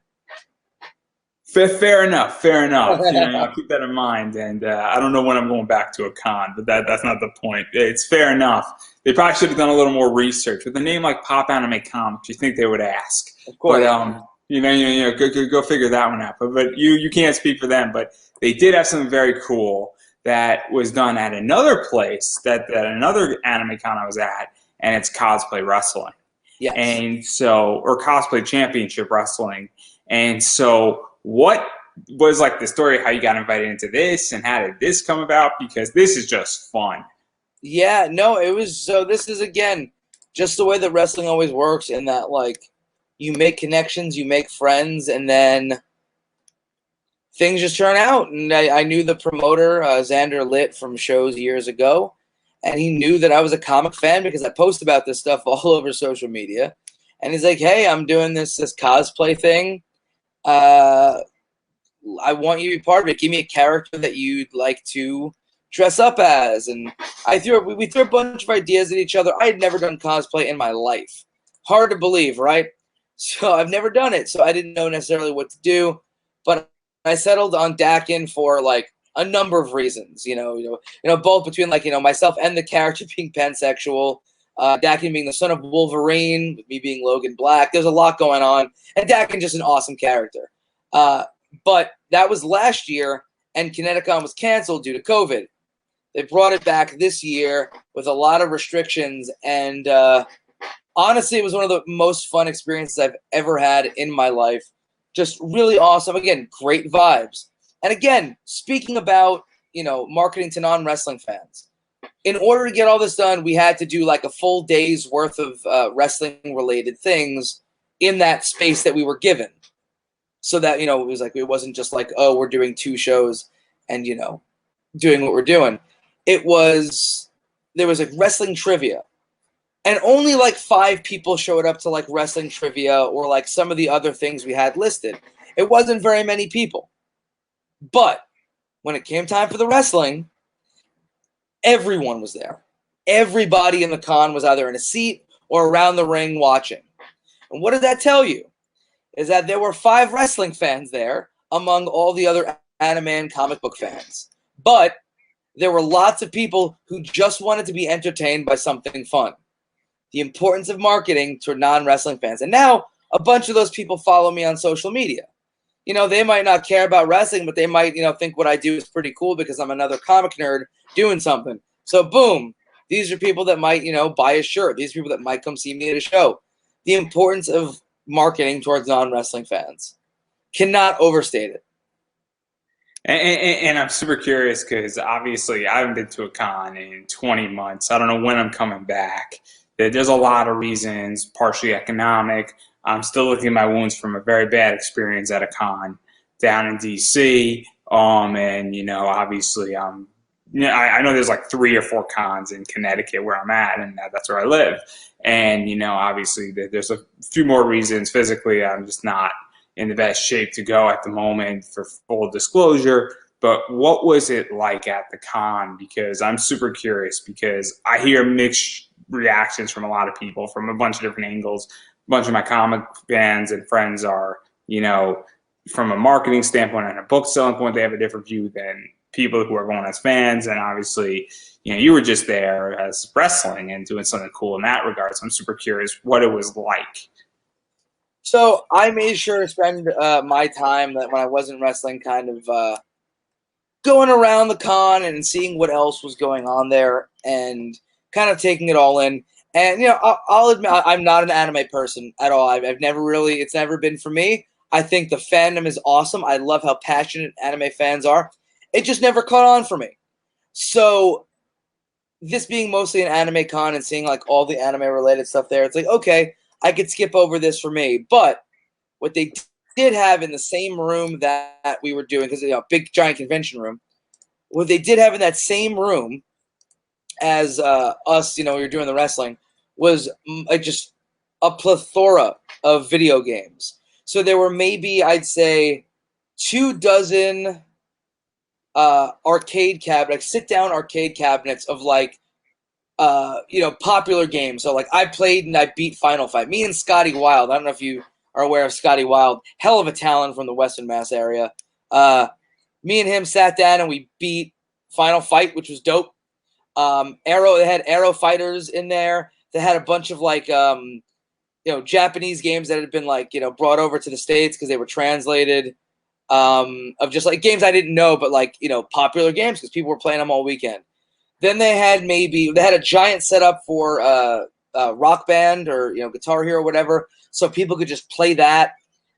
Fair enough. Fair enough. I'll keep that in mind. And I don't know when I'm going back to a con, but that's not the point. It's fair enough. They probably should have done a little more research with a name like Pop Anime Comics. You think they would ask? Of course. But go figure that one out. But you can't speak for them. But they did have something very cool that was done at another place that another anime con I was at, and it's Cosplay Wrestling. Yes. And so, or Cosplay Championship Wrestling. And so, what was like the story how you got invited into this, and how did this come about? Because this is just fun. Yeah, no, it was so this is again just the way that wrestling always works in that like you make connections, you make friends, and then things just turn out. And I knew the promoter, Xander Litt, from shows years ago, and he knew that I was a comic fan because I post about this stuff all over social media. And he's like, "Hey, I'm doing this cosplay thing. I want you to be part of it. Give me a character that you'd like to dress up as." And we threw a bunch of ideas at each other. I had never done cosplay in my life. Hard to believe, right? So I've never done it, so I didn't know necessarily what to do. But I settled on Dakin for like a number of reasons. Both between like myself and the character being pansexual. Dakin being the son of Wolverine, me being Logan Black. There's a lot going on, and Dakin just an awesome character. But that was last year, and Kineticon was canceled due to COVID. They brought it back this year with a lot of restrictions, and honestly, it was one of the most fun experiences I've ever had in my life. Just really awesome. Again, great vibes. And again, speaking about, marketing to non-wrestling fans, in order to get all this done, we had to do like a full day's worth of wrestling-related things in that space that we were given. So that, it was like, it wasn't just like, oh, we're doing 2 shows and, doing what we're doing. There was like wrestling trivia, and only like 5 people showed up to like wrestling trivia or like some of the other things we had listed. It wasn't very many people. But when it came time for the wrestling, everyone was there. Everybody in the con was either in a seat or around the ring watching. And what did that tell you? Is that there were 5 wrestling fans there among all the other anime and comic book fans. But there were lots of people who just wanted to be entertained by something fun. The importance of marketing to non-wrestling fans. And now a bunch of those people follow me on social media. They might not care about wrestling, but they might, think what I do is pretty cool because I'm another comic nerd doing something. So boom, these are people that might, buy a shirt. These are people that might come see me at a show. The importance of marketing towards non-wrestling fans. Cannot overstate it. And I'm super curious because obviously I haven't been to a con in 20 months. I don't know when I'm coming back. There's a lot of reasons, partially economic. I'm still looking at my wounds from a very bad experience at a con down in DC. And obviously I know there's like 3 or 4 cons in Connecticut where I'm at, and that's where I live. And obviously there's a few more reasons. Physically, I'm just not in the best shape to go at the moment, for full disclosure. But what was it like at the con? Because I'm super curious, because I hear mixed reactions from a lot of people from a bunch of different angles. A bunch of my comic fans and friends are, from a marketing standpoint and a book selling point, they have a different view than people who are going as fans. And obviously, you were just there as wrestling and doing something cool in that regard. So I'm super curious what it was like. So I made sure to spend my time that when I wasn't wrestling kind of going around the con and seeing what else was going on there and kind of taking it all in. And, I'll admit I'm not an anime person at all. I've never really, it's never been for me. I think the fandom is awesome. I love how passionate anime fans are. It just never caught on for me. So this being mostly an anime con and seeing like all the anime related stuff there, it's like, okay, I could skip over this for me. But what they did have in the same room that we were doing, because big giant convention room, what they did have in that same room as us, we were doing the wrestling, was just a plethora of video games. So there were maybe, I'd say, 24 arcade cabinets, sit-down arcade cabinets of popular games. So like I played and I beat Final Fight. Me and Scotty Wild. I don't know if you are aware of Scotty Wild. Hell of a talent from the Western Mass area. Me and him sat down and we beat Final Fight, which was dope. They had Arrow Fighters in there. They had a bunch of Japanese games that had been brought over to the States because they were translated. Of just like games I didn't know, but popular games because people were playing them all weekend. Then they had a giant setup for Rock Band or Guitar Hero or whatever, so people could just play that.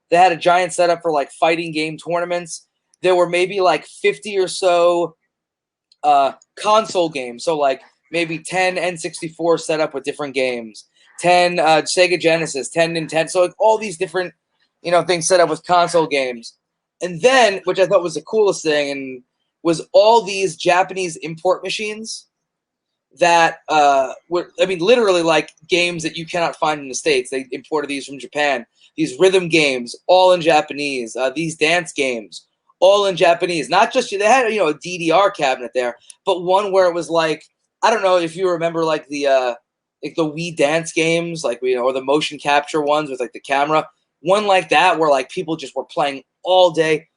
They had a giant setup for fighting game tournaments. There were maybe 50 or so console games, so maybe 10 N64 set up with different games, 10 Sega Genesis, 10 Nintendo, so all these different things set up with console games. And then, which I thought was the coolest thing, and was all these Japanese import machines that were, literally games that you cannot find in the States. They imported these from Japan. These rhythm games, all in Japanese. These dance games, all in Japanese. Not just, they had, a DDR cabinet there, but one where it was I don't know if you remember the Wii dance games, or the motion capture ones with the camera. One like that where people just were playing all day.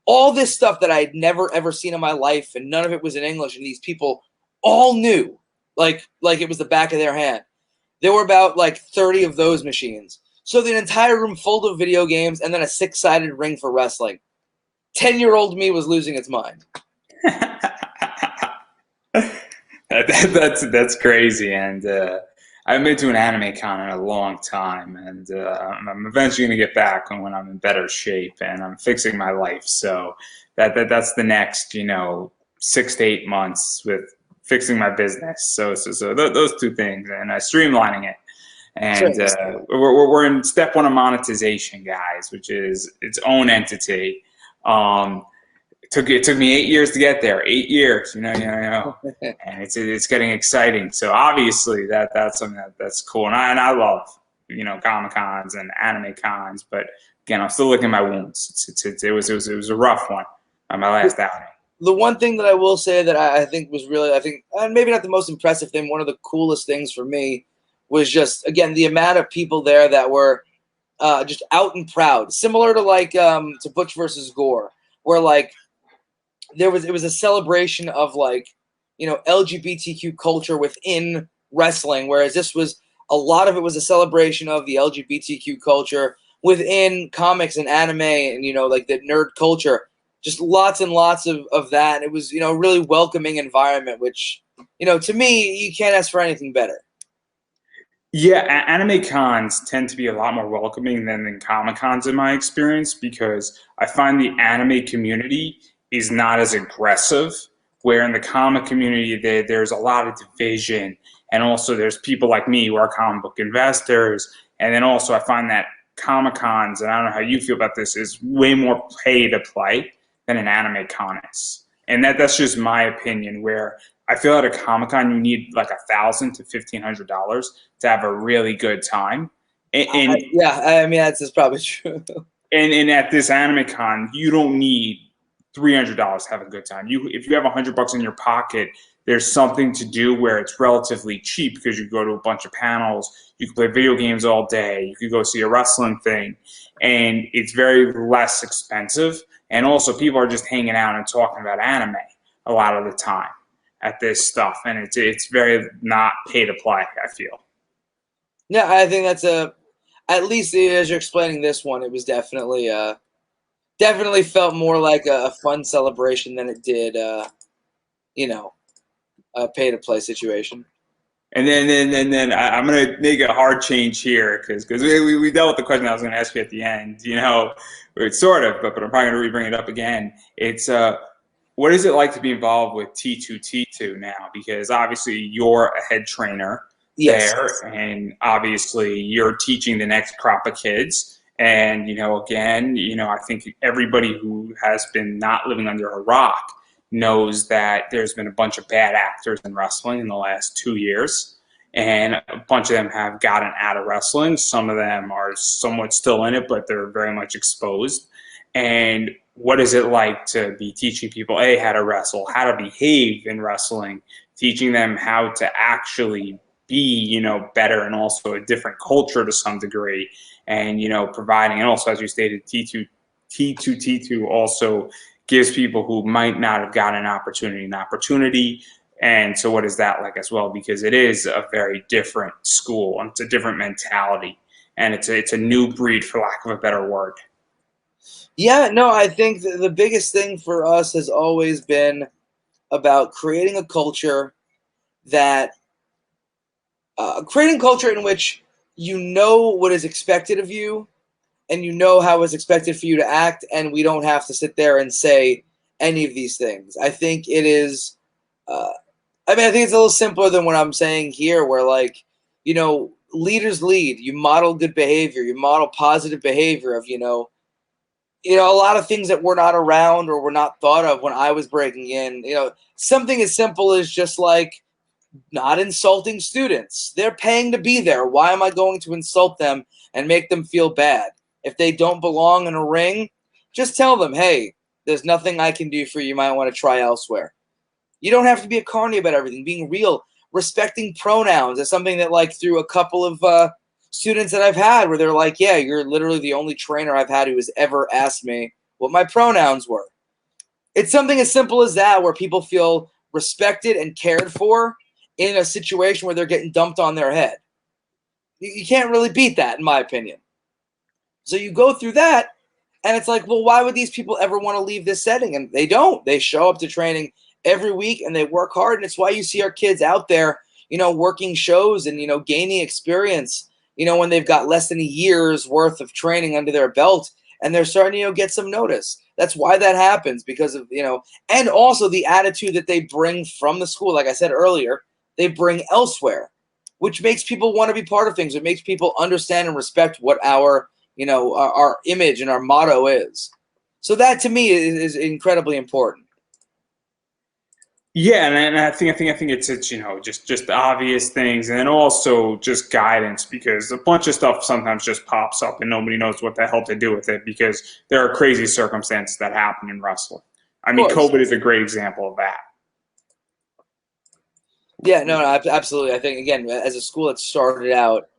All this stuff that I had never ever seen in my life, and none of it was in English, and these people all knew like it was the back of their hand. There were about 30 of those machines. So the entire room full of video games and then a 6-sided ring for wrestling. 10-year-old me was losing its mind. That's crazy, and I haven't been to an anime con in a long time, and I'm eventually going to get back when I'm in better shape and I'm fixing my life. So that's the next 6 to 8 months with fixing my business. So those two things and streamlining it. And we're in step 1 of monetization, guys, which is its own entity. It took me 8 years to get there. 8 years, and it's getting exciting. So obviously that's something that's cool, and I love Comic Cons and anime cons. But again, I'm still licking my wounds. It was a rough one on my last outing. The one thing that I will say that I think was really, maybe not the most impressive thing, one of the coolest things for me was just, again, the amount of people there that were just out and proud, similar to Butch versus Gore, where it was a celebration of LGBTQ culture within wrestling, whereas this was a lot of it was a celebration of the LGBTQ culture within comics and anime and the nerd culture. Just lots and lots of that. And it was a really welcoming environment, which to me you can't ask for anything better. Yeah, anime cons tend to be a lot more welcoming than Comic Cons in my experience, because I find the anime community is not as aggressive, where in the comic community there's a lot of division, and also there's people like me who are comic book investors, and then also I find that Comic Cons, and I don't know how you feel about this, is way more pay to play than an anime con is. And that's just my opinion, where I feel at a Comic Con you need $1,000 to $1,500 to have a really good time. That's probably true. And at this anime con, you don't need $300 to have a good time. If you have $100 in your pocket there's something to do where it's relatively cheap because you go to a bunch of panels, you can play video games all day, you can go see a wrestling thing, and it's very less expensive. And also, people are just hanging out and talking about anime a lot of the time at this stuff, and it's very not pay to play, I feel. Yeah, I think that's at least as you're explaining this one, it was definitely felt more like a fun celebration than it did, you know, a pay to play situation. And then I'm gonna make a hard change here because we dealt with the question I was gonna ask you at the end. It's sort of, but I'm probably gonna bring it up again. It's what is it like to be involved with T2T2 now? Because obviously you're a head trainer there, and obviously you're teaching the next crop of kids. And again, I think everybody who has been not living under a rock knows that there's been a bunch of bad actors in wrestling in the last 2 years, and a bunch of them have gotten out of wrestling. Some of them are somewhat still in it, but they're very much exposed. And what is it like to be teaching people, A, how to wrestle, how to behave in wrestling, teaching them how to actually be, better, and also a different culture to some degree, and, providing, and also, as you stated, T2T2 also gives people who might not have gotten an opportunity. And so what is that like as well? Because it is a very different school, and it's a different mentality, and it's a new breed, for lack of a better word. Yeah, no, I think the biggest thing for us has always been about creating a culture in which you know what is expected of you, and you know how it's expected for you to act, and we don't have to sit there and say any of these things. I think it is, I think it's a little simpler than what I'm saying here, where leaders lead. You model good behavior. You model positive behavior of, a lot of things that were not around or were not thought of when I was breaking in. Something as simple as just like not insulting students. They're paying to be there. Why am I going to insult them and make them feel bad? If they don't belong in a ring, just tell them, hey, there's nothing I can do for you. You might want to try elsewhere. You don't have to be a carny about everything. Being real, respecting pronouns is something that, like, through a couple of students that I've had where they're like, yeah, you're literally the only trainer I've had who has ever asked me what my pronouns were. It's something as simple as that, where people feel respected and cared for in a situation where they're getting dumped on their head. You can't really beat that, in my opinion. So you go through that, and it's like, well, why would these people ever want to leave this setting? And they don't. They show up to training every week, and they work hard, and it's why you see our kids out there, working shows and, gaining experience, when they've got less than a year's worth of training under their belt, and they're starting to, get some notice. That's why that happens, because of, and also the attitude that they bring from the school. Like I said earlier, they bring elsewhere, which makes people want to be part of things. It makes people understand and respect what our image and our motto is. So that, to me, is incredibly important. Yeah, and I think it's just obvious things, and then also just guidance, because a bunch of stuff sometimes just pops up and nobody knows what the hell to do with it, because there are crazy circumstances that happen in wrestling. I mean, COVID is a great example of that. Yeah, no, absolutely. I think, again, as a school that started out,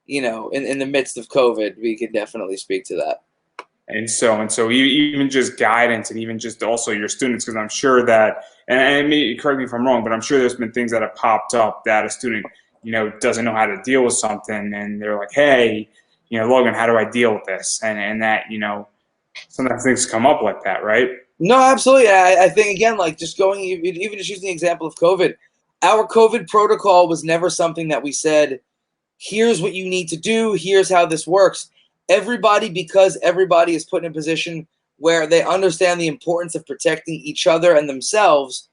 in the midst of COVID, we could definitely speak to that. And so even just guidance, and even just also your students, because I'm sure that, and correct me if I'm wrong, but I'm sure there's been things that have popped up that a student, doesn't know how to deal with something, and they're like, hey, Logan, how do I deal with this? And that, sometimes things come up like that, right? No, absolutely. I think, again, like, just even just using the example of COVID, our COVID protocol was never something that we said, here's what you need to do, here's how this works. Because everybody is put in a position where they understand the importance of protecting each other and themselves,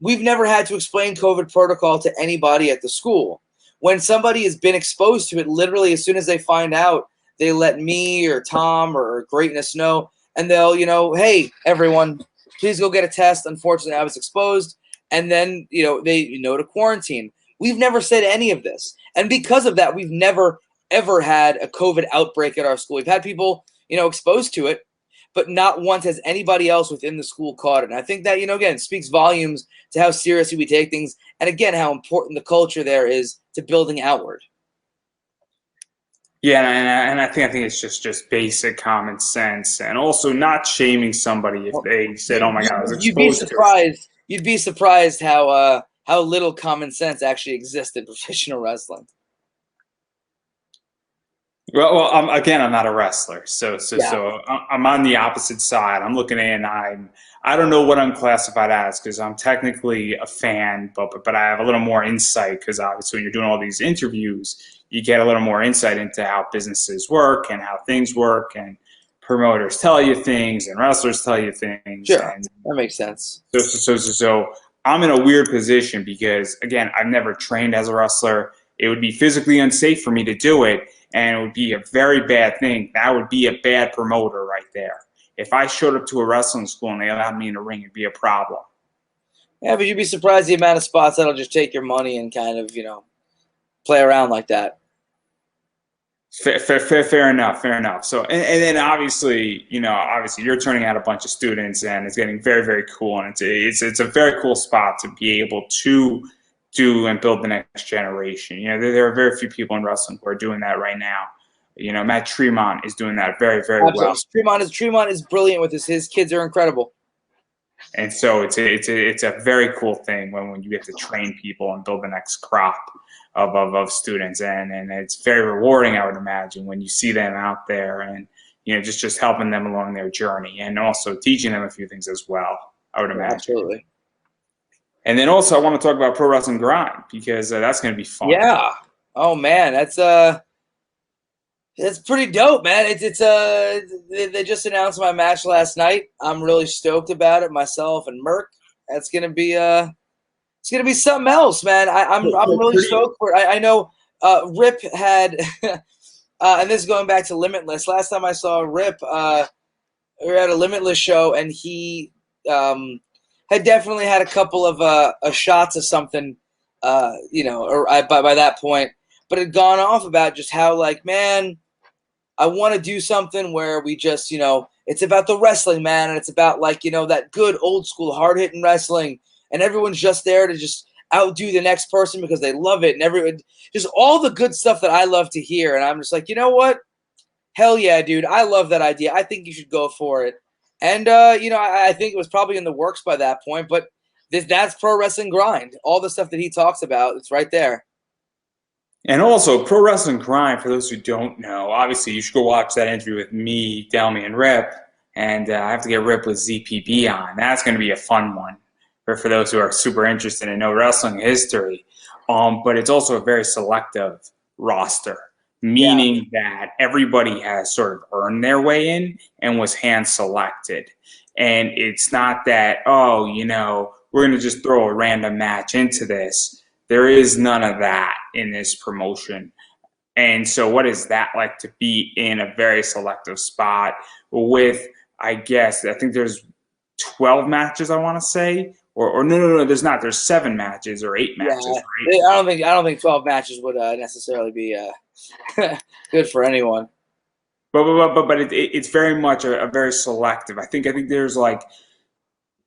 we've never had to explain COVID protocol to anybody at the school. When somebody has been exposed to it, literally as soon as they find out, they let me or Tom or Greatness know, and they'll, hey, everyone, please go get a test. Unfortunately, I was exposed. And then, they to quarantine. We've never said any of this. And because of that, we've never, ever had a COVID outbreak at our school. We've had people, exposed to it, but not once has anybody else within the school caught it. And I think that, again, speaks volumes to how seriously we take things, and again, how important the culture there is to building outward. Yeah, and I think it's just basic common sense, and also not shaming somebody if they said, "Oh my God, I was exposed to it." You'd be surprised how little common sense actually exists in professional wrestling. Well, again, I'm not a wrestler, so I'm on the opposite side. I'm looking in. I don't know what I'm classified as because I'm technically a fan, but I have a little more insight because obviously when you're doing all these interviews, you get a little more insight into how businesses work and how things work, and promoters tell you things and wrestlers tell you things. Sure, and that makes sense. So I'm in a weird position because again, I've never trained as a wrestler. It would be physically unsafe for me to do it. And it would be a very bad thing. That would be a bad promoter right there. If I showed up to a wrestling school and they allowed me in the ring, it'd be a problem. Yeah, but you'd be surprised the amount of spots that'll just take your money and kind of, play around like that. Fair enough. So, and then obviously you're turning out a bunch of students, and it's getting very, very cool. And it's a very cool spot to be able to do and build the next generation. There are very few people in wrestling who are doing that right now. Matt Tremont is doing that very, very well. Tremont is brilliant with this. His kids are incredible. And so it's a very cool thing when you get to train people and build the next crop of students, and it's very rewarding, I would imagine, when you see them out there and just helping them along their journey and also teaching them a few things as well, I would imagine. Absolutely. And then also I want to talk about Pro Wrestling Grind because that's going to be fun. Yeah. Oh man, that's pretty dope, man. They just announced my match last night. I'm really stoked about it myself and Merc. That's gonna be it's gonna be something else, man. I'm really stoked for it. I know Rip had and this is going back to Limitless. Last time I saw Rip, we were at a Limitless show, and he had definitely had a couple of shots of something, or by that point, but had gone off about just how, like, man, I want to do something where we just, it's about the wrestling, man, and it's about, like, that good old school hard hitting wrestling, and everyone's just there to just outdo the next person because they love it, and everyone, just all the good stuff that I love to hear. And I'm just like, you know what? Hell yeah, dude. I love that idea. I think you should go for it. And, I think it was probably in the works by that point, but that's Pro Wrestling Grind. All the stuff that he talks about, it's right there. And also, Pro Wrestling Grind, for those who don't know, obviously you should go watch that interview with me, Delmy, and Rip. And I have to get Rip with ZPB on. That's going to be a fun one for those who are super interested in no wrestling history. But it's also a very selective roster. Meaning that everybody has sort of earned their way in and was hand selected. And it's not that, we're going to just throw a random match into this. There is none of that in this promotion. And so what is that like to be in a very selective spot with, I think there's 12 matches, I want to say. Or no, there's not. There's 7 matches or 8 matches. Right? I don't think 12 matches would necessarily be good for anyone. But it's very much a very selective. I think there's like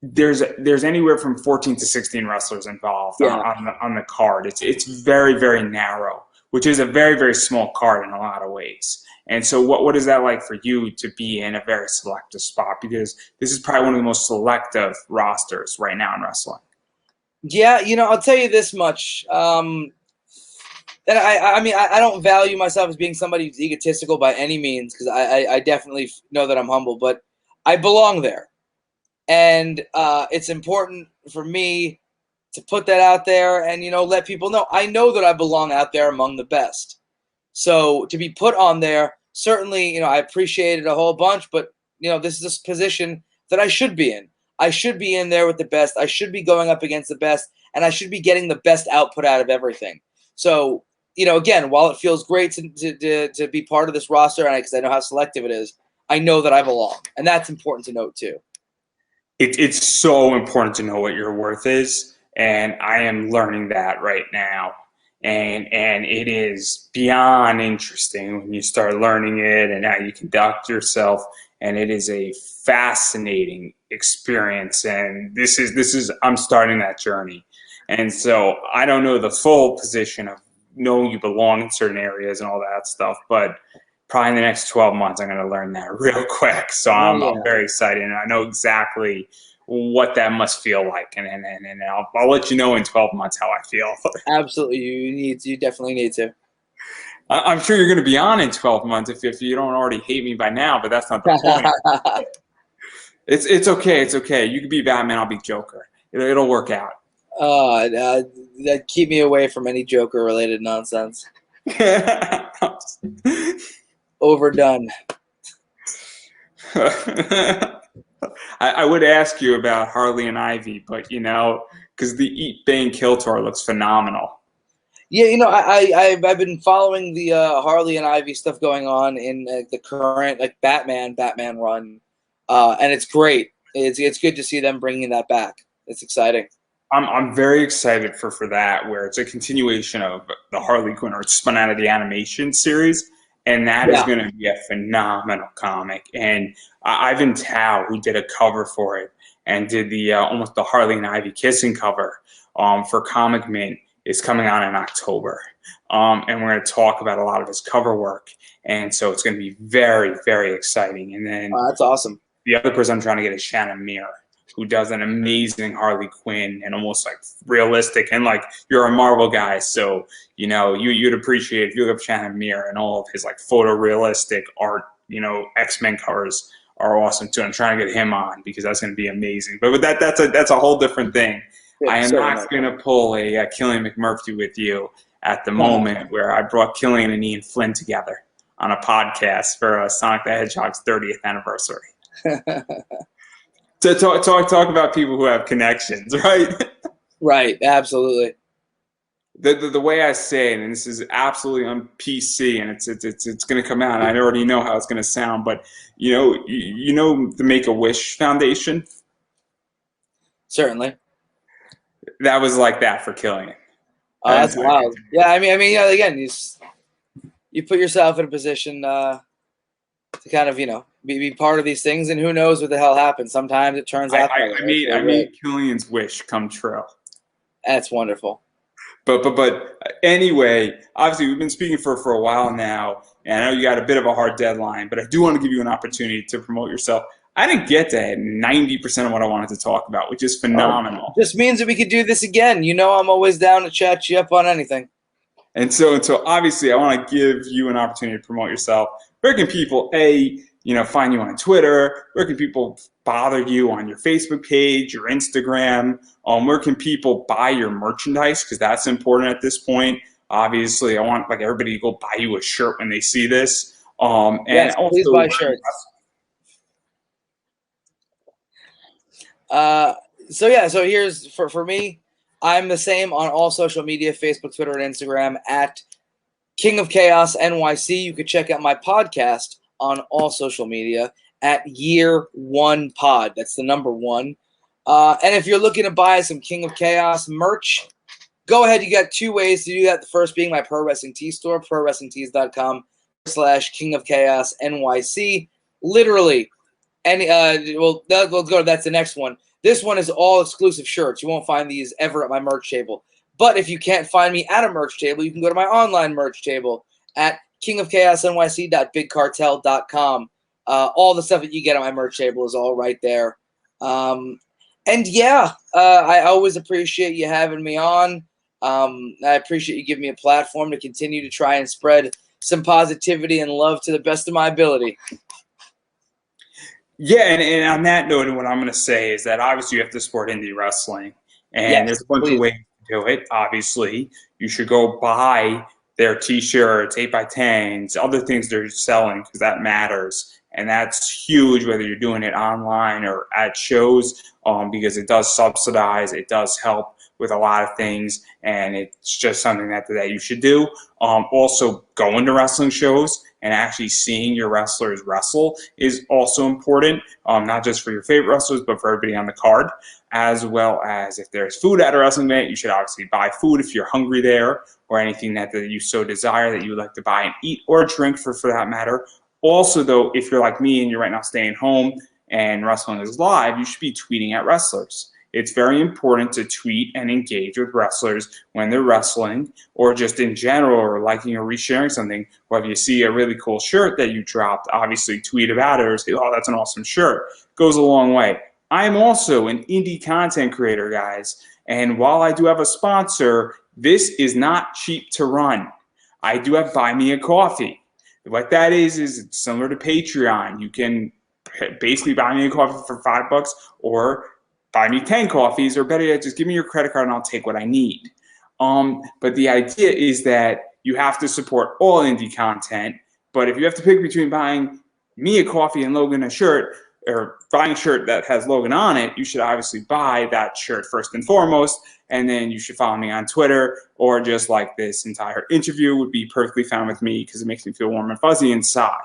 there's anywhere from 14 to 16 wrestlers involved on the card. It's very, very narrow, which is a very, very small card in a lot of ways. And so what is that like for you to be in a very selective spot? Because this is probably one of the most selective rosters right now in wrestling. Yeah, I'll tell you this much. And I don't value myself as being somebody who's egotistical by any means, because I definitely know that I'm humble, but I belong there. And it's important for me to put that out there and, let people know. I know that I belong out there among the best. So to be put on there, certainly, I appreciate it a whole bunch, but, this is a position that I should be in. I should be in there with the best. I should be going up against the best, and I should be getting the best output out of everything. So, again, while it feels great to be part of this roster, and because I know how selective it is, I know that I belong, and that's important to note too. It's so important to know what your worth is, and I am learning that right now. And it is beyond interesting when you start learning it and how you conduct yourself and it is a fascinating experience. And this is I'm starting that journey, and so I don't know the full position of knowing you belong in certain areas and all that stuff, but probably in the next 12 months, I'm going to learn that real quick. So I'm very excited, and I know exactly what that must feel like, and I'll let you know in 12 months how I feel. Absolutely, you definitely need to. I'm sure you're going to be on in 12 months if you don't already hate me by now, but that's not the point. It's okay. It's okay. You can be Batman. I'll be Joker. It'll work out. Keep me away from any Joker-related nonsense. Overdone. I would ask you about Harley and Ivy, but because the Eat, Bang, Kill tour looks phenomenal. Yeah, I've been following the Harley and Ivy stuff going on in the current Batman run, and it's great. It's good to see them bringing that back. It's exciting. I'm very excited for that, where it's a continuation of the Harley Quinn, or it's spun out of the animation series, and that is going to be a phenomenal comic. And Ivan Tao, who did a cover for it and did the almost the Harley and Ivy kissing cover for Comic Mint, is coming out in October, and we're going to talk about a lot of his cover work, and so it's going to be very, very exciting. And then that's awesome. The other person I'm trying to get is Shannon Muir, who does an amazing Harley Quinn and almost realistic, and you're a Marvel guy, so you'd appreciate if you look up Shannon Muir, and all of his photorealistic art. X-Men covers are awesome too. I'm trying to get him on because that's going to be amazing. But that's a whole different thing. I am not going to pull a Killian McMurphy with you at the moment, where I brought Killian and Ian Flynn together on a podcast for Sonic the Hedgehog's 30th anniversary. To talk about people who have connections, right? Right, absolutely. The way I say it, and this is absolutely on PC, and it's going to come out, and I already know how it's going to sound, but the Make-A-Wish Foundation? Certainly. That was like that for Killian. Oh, that's wild. Yeah, I mean, again, you put yourself in a position to kind of, be part of these things, and who knows what the hell happens. Sometimes it turns out. I made Killian's wish come true. That's wonderful. But anyway, obviously we've been speaking for a while now, and I know you got a bit of a hard deadline, but I do want to give you an opportunity to promote yourself. I didn't get to 90% of what I wanted to talk about, which is phenomenal. Just means that we could do this again. I'm always down to chat you up on anything. And so obviously I want to give you an opportunity to promote yourself. Where can people, find you on Twitter? Where can people bother you on your Facebook page, your Instagram? Where can people buy your merchandise? Because that's important at this point. Obviously, I want everybody to go buy you a shirt when they see this. Yes, and please buy shirts. So here's for me. I'm the same on all social media: Facebook, Twitter, and Instagram at King of Chaos NYC. You could check out my podcast on all social media at Year One Pod. That's the number 1. And if you're looking to buy some King of Chaos merch, go ahead. You got 2 ways to do that. The first being my Pro Wrestling Tee store, prowrestlingtees.com/King of Chaos NYC. Literally, let's go. That's the next one. This one is all exclusive shirts. You won't find these ever at my merch table. But if you can't find me at a merch table, you can go to my online merch table at kingofchaosnyc.bigcartel.com. All the stuff that you get on my merch table is all right there. I always appreciate you having me on. I appreciate you giving me a platform to continue to try and spread some positivity and love to the best of my ability. Yeah, and on that note, what I'm going to say is that obviously you have to support indie wrestling, and there's a bunch of ways to do it. Obviously, you should go buy their T-shirts, 8x10s, other things they're selling, because that matters, and that's huge. Whether you're doing it online or at shows, because it does subsidize, it does help with a lot of things, and it's just something that you should do. Also, going to wrestling shows and actually seeing your wrestlers wrestle is also important, not just for your favorite wrestlers, but for everybody on the card, as well as if there's food at a wrestling event, you should obviously buy food if you're hungry there, or anything that you so desire that you would like to buy and eat or drink for that matter. Also, though, if you're like me and you're right now staying home and wrestling is live, you should be tweeting at wrestlers. It's very important to tweet and engage with wrestlers when they're wrestling, or just in general, or liking or resharing something. Or if you see a really cool shirt that you dropped, obviously tweet about it or say, oh, that's an awesome shirt. It goes a long way. I'm also an indie content creator, guys. And while I do have a sponsor, this is not cheap to run. I do have Buy Me a Coffee. What that is it's similar to Patreon. You can basically buy me a coffee for $5 or buy me 10 coffees, or better yet, just give me your credit card and I'll take what I need. But the idea is that you have to support all indie content. But if you have to pick between buying me a coffee and Logan a shirt, or buying a shirt that has Logan on it, you should obviously buy that shirt first and foremost. And then you should follow me on Twitter, or just like this entire interview would be perfectly fine with me because it makes me feel warm and fuzzy inside.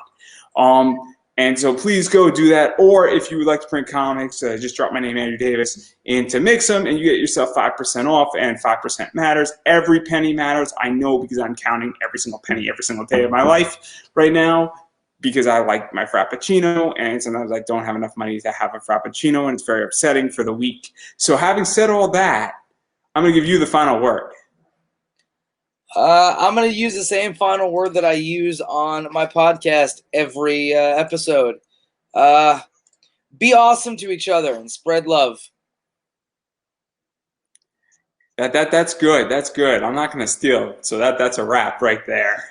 And so please go do that. Or if you would like to print comics, just drop my name, Andrew Davis, into Mix'em, and you get yourself 5% off, and 5% matters. Every penny matters. I know, because I'm counting every single penny every single day of my life right now, because I like my Frappuccino, and sometimes I don't have enough money to have a Frappuccino, and it's very upsetting for the week. So having said all that, I'm going to give you the final word. I'm going to use the same final word that I use on my podcast every episode. Be awesome to each other and spread love. That's good. That's good. I'm not going to steal. So that's a wrap right there.